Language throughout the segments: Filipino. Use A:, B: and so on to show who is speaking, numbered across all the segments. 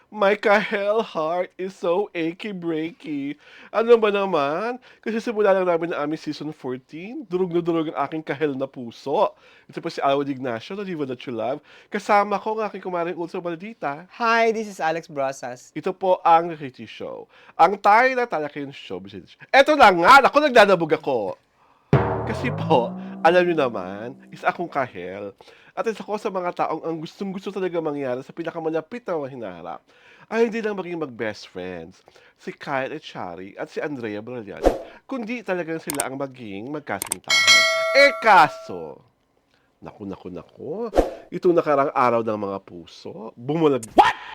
A: My kahel heart is so achy-breaky. Ano ba naman? Kasi simula lang namin ang aming season 14, durog na durog ang aking kahel na puso. Ito po si Alwin Ignacio, na Diva That You Love. Kasama ko ang aking kumaring Ulso Baldita.
B: Hi, this is Alex Brosas.
A: Ito po ang Richie Show. Ang tayo na talaking show. Eto na nga, ako nagdadabog ako. Kasi po, alam niyo naman, isa akong kahel. At isa ko sa mga taong ang gustong-gusto talaga mangyari sa pinakamalapit na hinaharap ay hindi lang maging mag-best friends, si Kyle Echari at si Andrea Brilliante, kundi talagang sila ang maging magkasintahan. Kaso, naku, itong nakarang araw ng mga puso,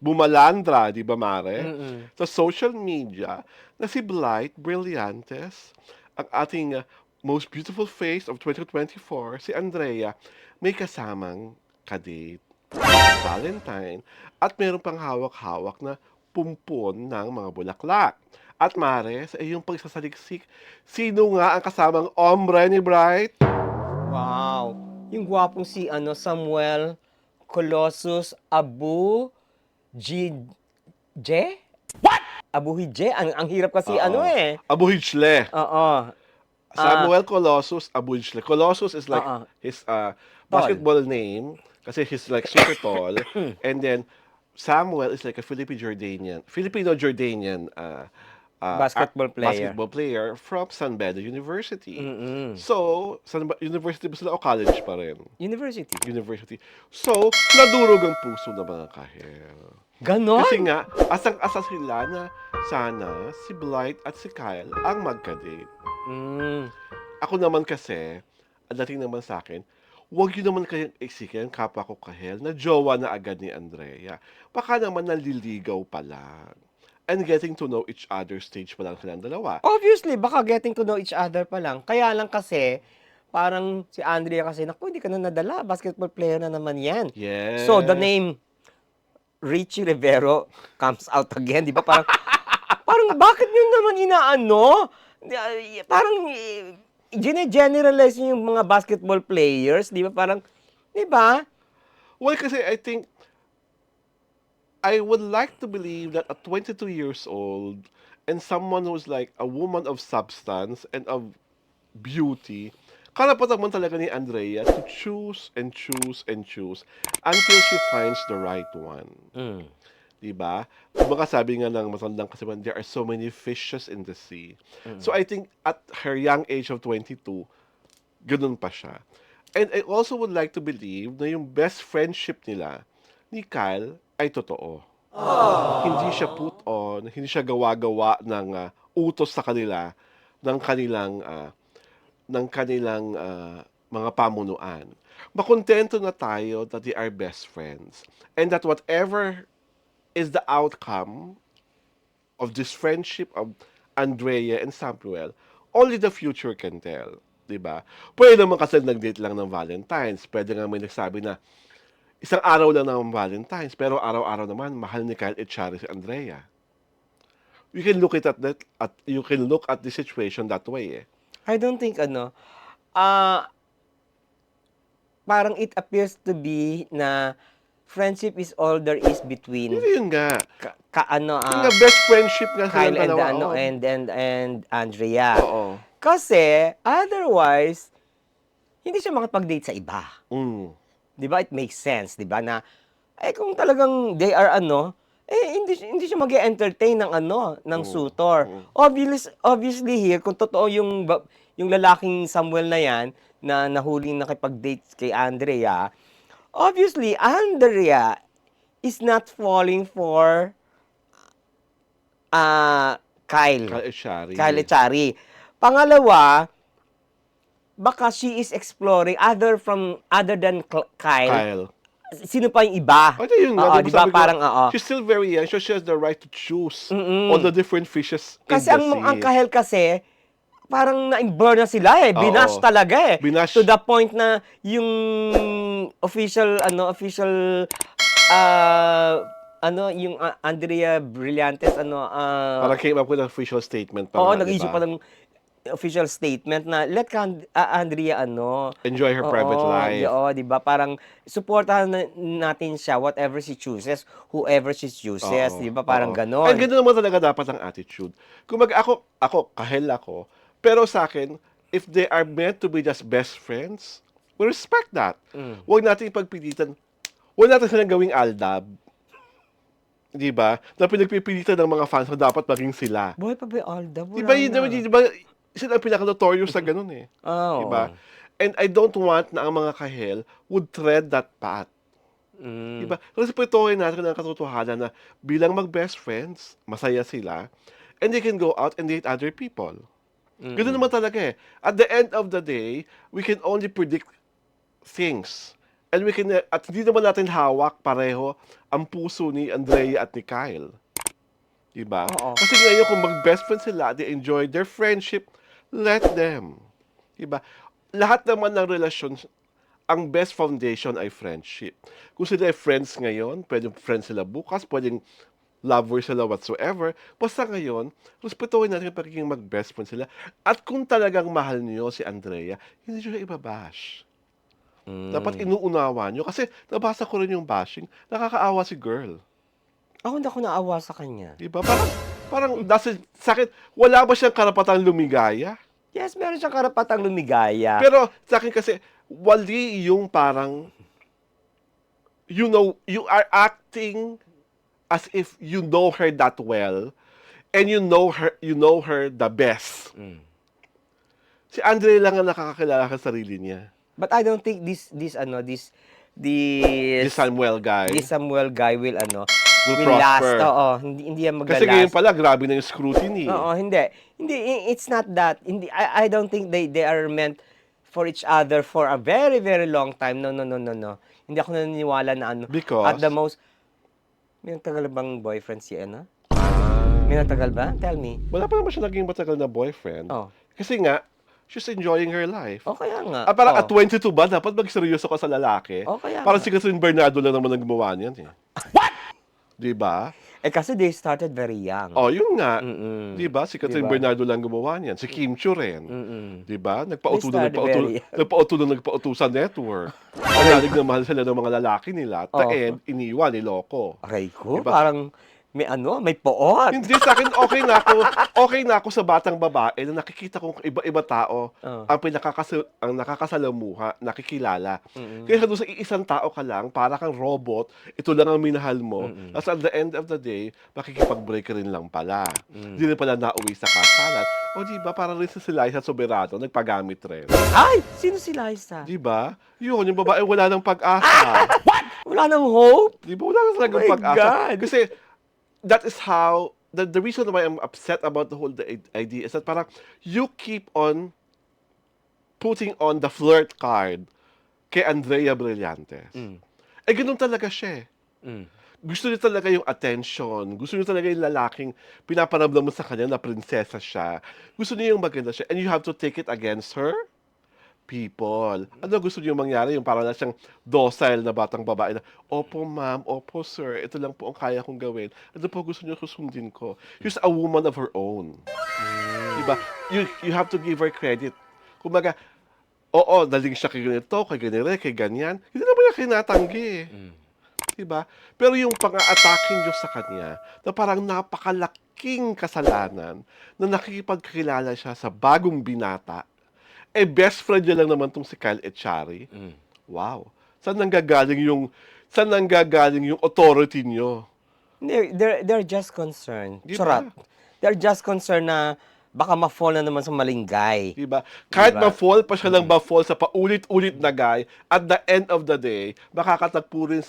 A: bumalandra, di ba Mare? Sa social media na si Blight Brilliantes, ang ating most beautiful face of 2024, si Andrea, may kasamang kadate, Valentine, at meron pang hawak-hawak na pumpon ng mga bulaklak. At Mare, sa iyong pagsasaliksik, sino nga ang kasamang ombre ni Bright?
B: Wow. Yung gwapong si Samuel Colossus Abu J? What? Abu Hije? Ang hirap kasi eh.
A: Abu Hichle.
B: Oo.
A: Samuel Colossus Abu Hichle. Colossus is like
B: Oo.
A: his
B: Tall.
A: basketball name kasi he's like super tall. And then Samuel is like a Filipino-Jordanian basketball player from San Beda University. So, University ba sila o college pa rin?
B: University.
A: University. So, nadurog ang puso ng mga kahel.
B: Ganon?
A: Kasi nga, asang-asa sila na sana si Blight at si Kyle ang magka-date.
B: Mm.
A: Ako naman kasi, ang dating naman sa akin, huwag yun naman kayong eksikin, kapwa ko kahel, na jowa na agad ni Andrea. Baka naman naliligaw pa lang. And getting to know each other stage pa lang silang dalawa.
B: Obviously, baka getting to know each other pa lang. Kaya lang kasi, parang si Andrea kasi, naku, hindi ka na nadala. Basketball player na naman yan.
A: Yes.
B: So, the name Richie Rivero comes out again. Di ba? Parang bakit nyo naman inaano? Parang generalize yung mga basketball players. Di ba? Parang, di ba?
A: Well, kasi I think, I would like to believe that at 22 years old, and someone who's like a woman of substance and of beauty, karapatan mo talaga ni Andrea to choose and choose and choose until she finds the right one. Diba? Kumbaga sabi nga ng matandang kasiman, there are so many fishes in the sea. So I think at her young age of 22, ganun pa siya. And I also would like to believe na yung best friendship nila ni Kyle ay totoo. Hindi siya put on, hindi siya gawa-gawa ng utos sa kanila ng kanilang mga pamunuan. Makontento na tayo that they are best friends and that whatever is the outcome of this friendship of Andrea and Samuel, only the future can tell. Diba? Pwede naman kasi nag-date lang ng Valentine's. Pwede nga may nagsabi na isang araw lang ng Valentine's, pero araw-araw naman, mahal ni Kyle Echari si Andrea. You can look you can look at the situation that way eh.
B: I don't think parang it appears to be na friendship is all there is between
A: Yun nga. Yung nga best friendship nga
B: Kyle
A: silang
B: and
A: dalawa.
B: and Andrea.
A: Oo.
B: Kasi otherwise hindi siya makapag-date sa iba.
A: Mm.
B: 'Di ba? It makes sense, 'di ba? Na kung talagang they are hindi siya mag-entertain ng ng suitor. Obviously here kung totoo yung lalaking Samuel na yan na nahuling nakipag-date kay Andrea, obviously Andrea is not falling for Kyle.
A: Kyle Echari.
B: Kyle Echari. Pangalawa, baka she is exploring other than Kyle. Sino pa yung iba?
A: Ito yun nga,
B: di ba? Parang,
A: she's still very young, so she has the right to choose all the different fishes
B: kasi
A: in the sea.
B: ang Kahel kasi, parang na-burn na sila eh. Binash talaga eh.
A: Binash.
B: To the point na yung official, yung Andrea Brillantes,
A: parang came up with an official statement.
B: Oo, nag-issue pa ng official statement na let Andrea
A: Enjoy her private life.
B: oo, 'di ba? Parang suportahan natin siya whatever she chooses, whoever she chooses,
A: Oo,
B: 'di ba? Parang
A: oo. And
B: ganon.
A: gano'n naman talaga dapat ang attitude. Kumbaga kahel ako, pero sa akin, if they are meant to be just best friends, we respect that.
B: Mm.
A: Huwag natin ipagpilitan. Huwag natin silang gawing aldab, 'di ba? Na pinagpipilitan ng mga fans na dapat maging sila.
B: Buhay pa ba yung Aldab?
A: 'Di
B: Wala
A: ba yun
B: na.
A: naman, 'di ba? Sila ang pinaka-notorious sa gano'n eh, 'di
B: Oo.
A: ba? And I don't want na ang mga kahel would tread that path.
B: Mm.
A: Diba? Respetuhin natin ang katotohanan na bilang mag-best friends, masaya sila, and they can go out and date other people. Ganun naman talaga eh. At the end of the day, we can only predict things. And at hindi naman natin hawak pareho ang puso ni Andrea at ni Kyle. Diba?
B: Oo.
A: Kasi ngayon kung mag-best friends sila, they enjoy their friendship, let them. Diba? Lahat naman ng relasyon, ang best foundation ay friendship. Kung sila ay friends ngayon, pwedeng friends sila bukas, pwedeng lovers sila whatsoever. Basta ngayon, respetuhin natin yung pagiging mag-best friend sila. At kung talagang mahal niyo si Andrea, hindi niyo siya ibabash. Dapat inuunawa niyo. Kasi nabasa ko rin yung bashing, nakakaawa si girl.
B: Ako hindi ako naawa sa kanya.
A: Diba? Parang sa akin, wala ba siyang karapatang lumigaya?
B: Yes, meron siyang karapatang lumigaya.
A: Pero sa akin kasi, wali yung parang, you are acting as if you know her that well, and you know her the best. Si Andre lang ang nakakakilala sa sarili niya.
B: But I don't think this
A: Samuel guy.
B: this Samuel guy will
A: Will
B: last.
A: prosper.
B: Oo, hindi yan
A: Kasi ngayon
B: magla-last.
A: pala, grabe na yung scrutiny.
B: Oo, hindi. Hindi, it's not that. Hindi, I don't think they are meant for each other for a very, very long time. No. Hindi ako naniniwala na
A: Because?
B: at the most, may nagtagal bang boyfriend si Anna? May nagtagal ba? Tell me.
A: Wala pa naman siya naging matagal na boyfriend.
B: Oh.
A: Kasi nga, she's enjoying her life.
B: O kaya nga.
A: Parang
B: Oh.
A: at 22 ba, dapat magseryoso ka sa lalaki?
B: Kaya
A: Parang
B: nga.
A: si Catherine Bernardo lang naman ang gumawa niyan eh. What? Diba?
B: Kasi they started very young.
A: Oh, yun nga.
B: Mm-mm.
A: Diba? Si Catherine
B: Diba?
A: Bernardo lang gumawa niyan. Si Kim Chiu rin. Diba? Nagpauto
B: They
A: sa network. Manalig na mahal sila ng mga lalaki nila. At the
B: Oh.
A: end, iniwan, niloko.
B: Aray ko,
A: Diba?
B: parang may poot.
A: Hindi, sa akin, okay na ako sa batang babae na nakikita kong iba-iba tao
B: Oh.
A: ang nakakasalamuha, nakikilala. Kaya doon sa iisang tao ka lang, para kang robot, ito lang ang minahal mo. Tapos at the end of the day, makikipag-break ka rin lang pala. Hindi rin pala nauwi sa kasalan. O di ba, para rin sa Liza Soberano, nagpagamit rin.
B: Ay! Sino si Liza?
A: Di ba? Yun, yung babae wala nang pag-asa.
B: Wala nang hope?
A: Di ba? Wala nang talagang
B: Oh my
A: pag-asa.
B: God.
A: Kasi, that is how, the reason why I'm upset about the whole idea is that parang you keep on putting on the flirt card kay Andrea Brillantes. Eh, ganun talaga siya eh. Gusto niya talaga yung attention. Gusto niya talaga yung lalaking pinaparamdam mo sa kanya na prinsesa siya. Gusto niya yung maganda siya. And you have to take it against her people. Ano gusto niyo mangyari? Yung parang na siyang docile na batang babae na, opo ma'am, opo sir, ito lang po ang kaya kong gawin. Ano po gusto niyo susundin ko? She's a woman of her own. Diba? You have to give her credit. Kumbaga, oo, daling siya kay ganito, kay ganire, kay ganyan. Hindi naman niya kinatanggi eh. Diba? Pero yung pang-a-attacking Diyos sa kanya, na parang napakalaking kasalanan na nakikipagkilala siya sa bagong binata, best friend niya lang naman tong si Kyle Echari. Wow. Saan nanggagaling yung authority niyo?
B: They're just concerned.
A: Di ba?
B: Charot. They're just concerned na baka ma-fall na naman sa maling guy.
A: Diba? Kahit
B: Diba?
A: ma-fall pa siya lang ma-fall sa paulit-ulit na guy, at the end of the day, makakatagpo rin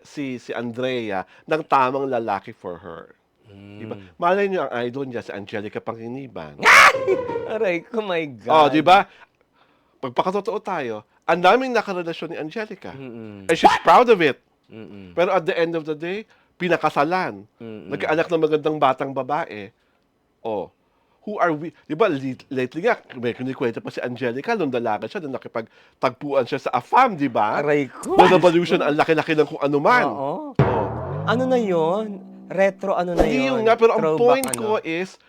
A: si Andrea ng tamang lalaki for her. Diba? Malay niyo ang idol niya, si Angelica Panginiban.
B: Aray ko, my God.
A: Oh, diba? Pagpakatotoo tayo, ang daming nakarelasyon ni Angelica. And she's proud of it. Pero at the end of the day, pinakasalan. Nagkaanak ng magandang batang babae. Oh, who are we? Diba, lately nga, may kinikwento pa si Angelica, nung dalaga siya, nung nakipagtagpuan siya sa AFAM, diba?
B: Aray ko.
A: Na revolution, ang laki-laki ng kung ano man.
B: Oo. Ano na yon? Retro ano na
A: Hindi
B: yon?
A: yun nga, pero ang
B: Throwback
A: point
B: ano?
A: ko is,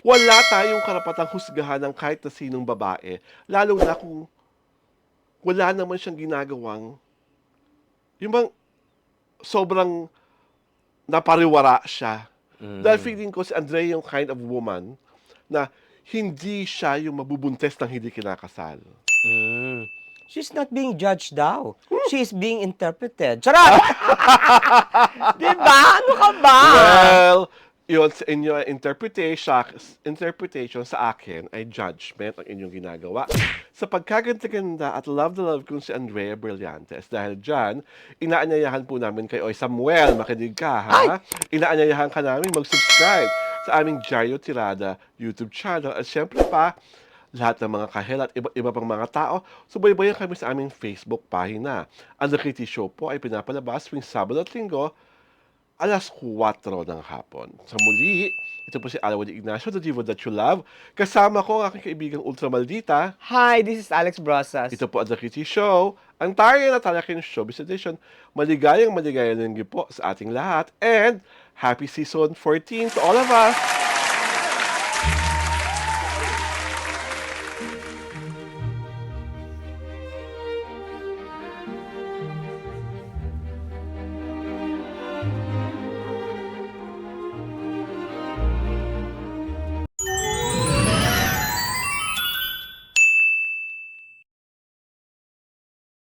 A: Wala tayong karapatang husgahan ng kahit na sinong babae, lalo na kung wala naman siyang ginagawang yung bang sobrang napariwara siya. Dahil feeling ko si Andrea yung kind of woman na hindi siya yung mabubuntes ng hindi kinakasal.
B: Mm. She's not being judged daw. She's being interpreted. Charot! Diba? Ano ka ba?
A: Well, yun, sa inyo interpretation sa akin ay judgment ang inyong ginagawa. Sa pagkaganda-ganda at love na love kong si Andrea Brillantes, dahil dyan, inaanyayahan po namin kayo, oy Samuel, makinig ka ha? Inaanyayahan ka namin mag-subscribe sa aming Diaryo Tirada YouTube channel. At syempre pa, lahat ng mga kahel at iba pang mga tao, subaybayan kami sa aming Facebook pahina. Ang The Kitty Show po ay pinapalabas tuwing Sabado at Linggo, alas 4 ng hapon. Sa muli, ito po si Alwin Ignacio, the diva that you love. Kasama ko ang aking kaibigang ultramaldita.
B: Hi, this is Alex Brosas.
A: Ito po ang The Kitty Show, ang tayo na talaking showbiz edition. Maligayang linggi po sa ating lahat. And happy season 14 to all of us!